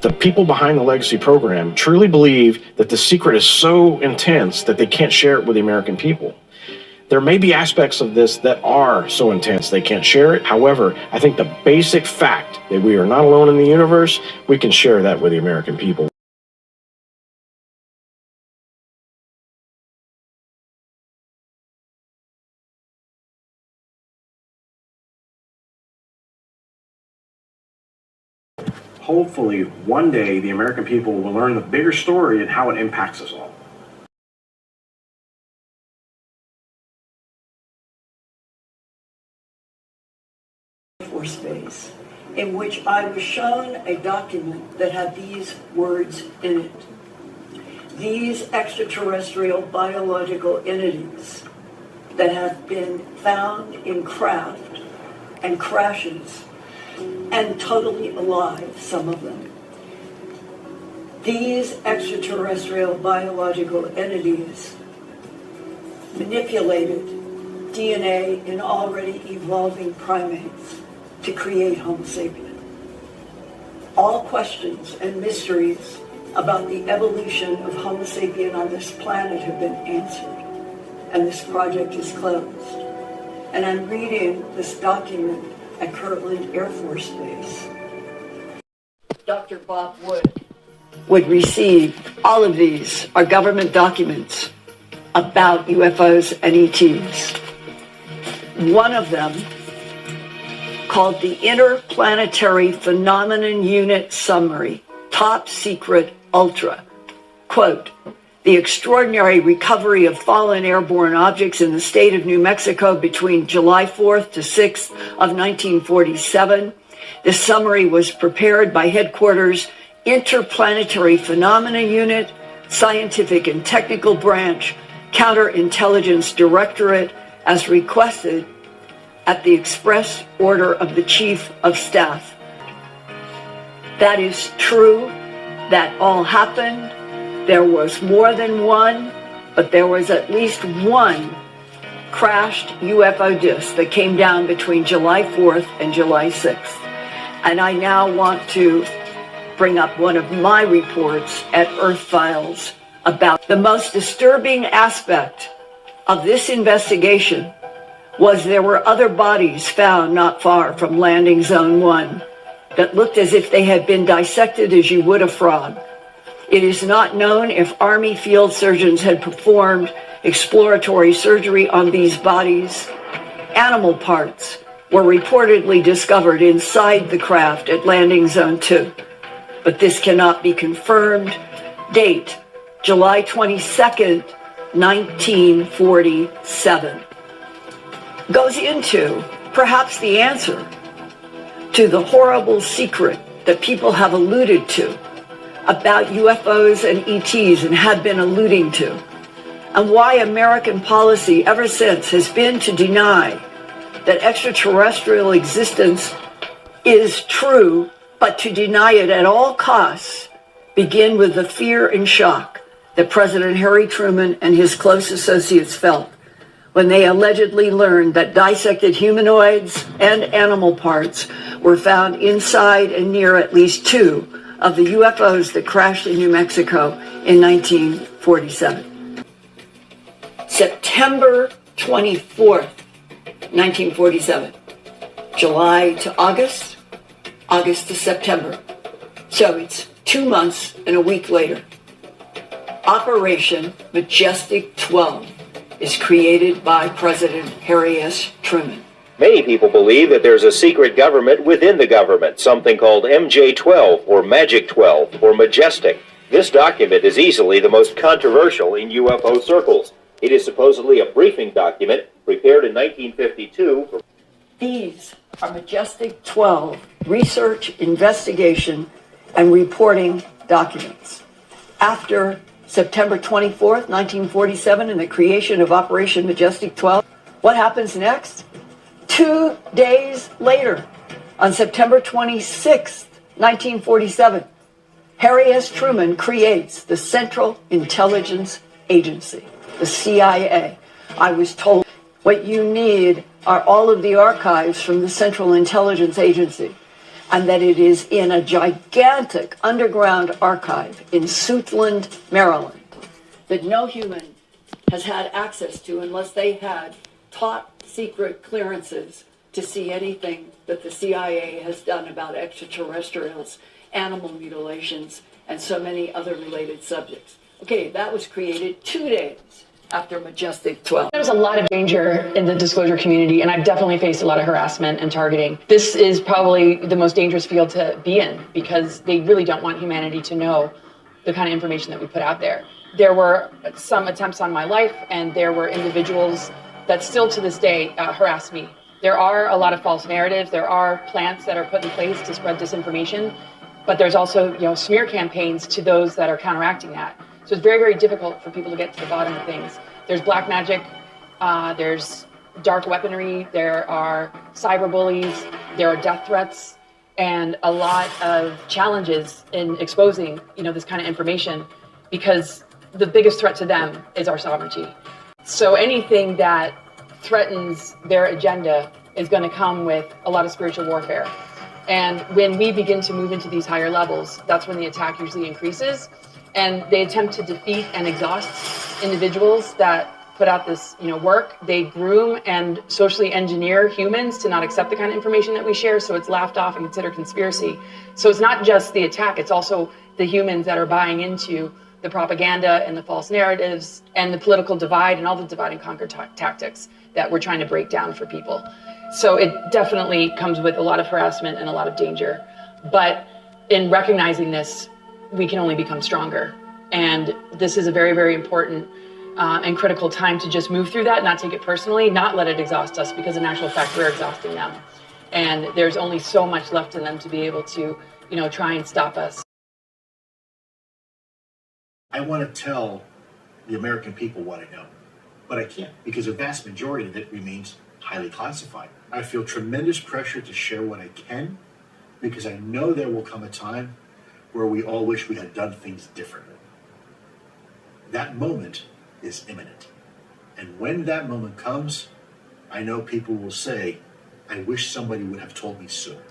The people behind the Legacy program truly believe that the secret is so intense that they can't share it with the American people. There may be aspects of this that are so intense they can't share it. However, I think the basic fact that we are not alone in the universe, we can share that with the American people. Hopefully, one day, the American people will learn the bigger story and how it impacts us all. Force Base, in which I was shown a document that had these words in it. These extraterrestrial biological entities that have been found in craft and crashes and totally alive, some of them. These extraterrestrial biological entities manipulated DNA in already evolving primates to create Homo sapien. All questions and mysteries about the evolution of Homo sapien on this planet have been answered, and this project is closed. And I'm reading this document at Kirtland Air Force Base. Dr. Bob would receive all of these are government documents about UFOs and ETs. One of them, called the Interplanetary Phenomenon Unit Summary, Top Secret Ultra. Quote, the extraordinary recovery of fallen airborne objects in the state of New Mexico between July 4th to 6th of 1947. This summary was prepared by Headquarters Interplanetary Phenomena Unit, Scientific and Technical Branch, Counterintelligence Directorate, as requested at the express order of the Chief of Staff. That is true. That all happened. There was more than one, but there was at least one crashed UFO disc that came down between July 4th and July 6th. And I now want to bring up one of my reports at Earth Files about the most disturbing aspect of this investigation was there were other bodies found not far from Landing Zone 1 that looked as if they had been dissected as you would a frog. It is not known if Army field surgeons had performed exploratory surgery on these bodies. Animal parts were reportedly discovered inside the craft at Landing Zone 2, but this cannot be confirmed. Date, July 22nd, 1947. Goes into perhaps the answer to the horrible secret that people have alluded to about UFOs and ETs and have been alluding to, and why American policy ever since has been to deny that extraterrestrial existence is true, but to deny it at all costs, begin with the fear and shock that President Harry Truman and his close associates felt when they allegedly learned that dissected humanoids and animal parts were found inside and near at least two of the UFOs that crashed in New Mexico in 1947. September 24th, 1947. July to August, August to September. So it's 2 months and a week later. Operation Majestic 12 is created by President Harry S. Truman. Many people believe that there's a secret government within the government, something called MJ-12 or Magic 12 or Majestic. This document is easily the most controversial in UFO circles. It is supposedly a briefing document prepared in 1952. These are Majestic 12 research, investigation, and reporting documents. After September 24th, 1947, and the creation of Operation Majestic 12, what happens next? 2 days later, on September 26th, 1947, Harry S. Truman creates the Central Intelligence Agency, the CIA. I was told what you need are all of the archives from the Central Intelligence Agency. and that it is in a gigantic underground archive in Suitland, Maryland, that no human has had access to unless they had top secret clearances to see anything that the CIA has done about extraterrestrials, animal mutilations, and so many other related subjects. Okay, that was created 2 days after Majestic 12. There's a lot of danger in the disclosure community, and I've definitely faced a lot of harassment and targeting. This is probably the most dangerous field to be in because they really don't want humanity to know the kind of information that we put out there. There were some attempts on my life, and there were individuals that still to this day harass me. There are a lot of false narratives. There are plants that are put in place to spread disinformation, but there's also, smear campaigns to those that are counteracting that. So it's very, very difficult for people to get to the bottom of things. There's black magic, there's dark weaponry, there are cyberbullies, there are death threats, and a lot of challenges in exposing, this kind of information, because the biggest threat to them is our sovereignty. So anything that threatens their agenda is going to come with a lot of spiritual warfare. And when we begin to move into these higher levels, that's when the attack usually increases. And they attempt to defeat and exhaust individuals that put out this, work. They groom and socially engineer humans to not accept the kind of information that we share, so it's laughed off and considered conspiracy. So it's not just the attack, it's also the humans that are buying into the propaganda and the false narratives and the political divide and all the divide and conquer tactics that we're trying to break down for people. So it definitely comes with a lot of harassment and a lot of danger. But in recognizing this, we can only become stronger. And this is a very, very important and critical time to just move through that, not take it personally, not let it exhaust us, because in actual fact, we're exhausting them. And there's only so much left in them to be able to, try and stop us. I want to tell the American people what I know, but I can't because a vast majority of it remains highly classified. I feel tremendous pressure to share what I can because I know there will come a time where we all wish we had done things differently. That moment is imminent. And when that moment comes, I know people will say, I wish somebody would have told me sooner.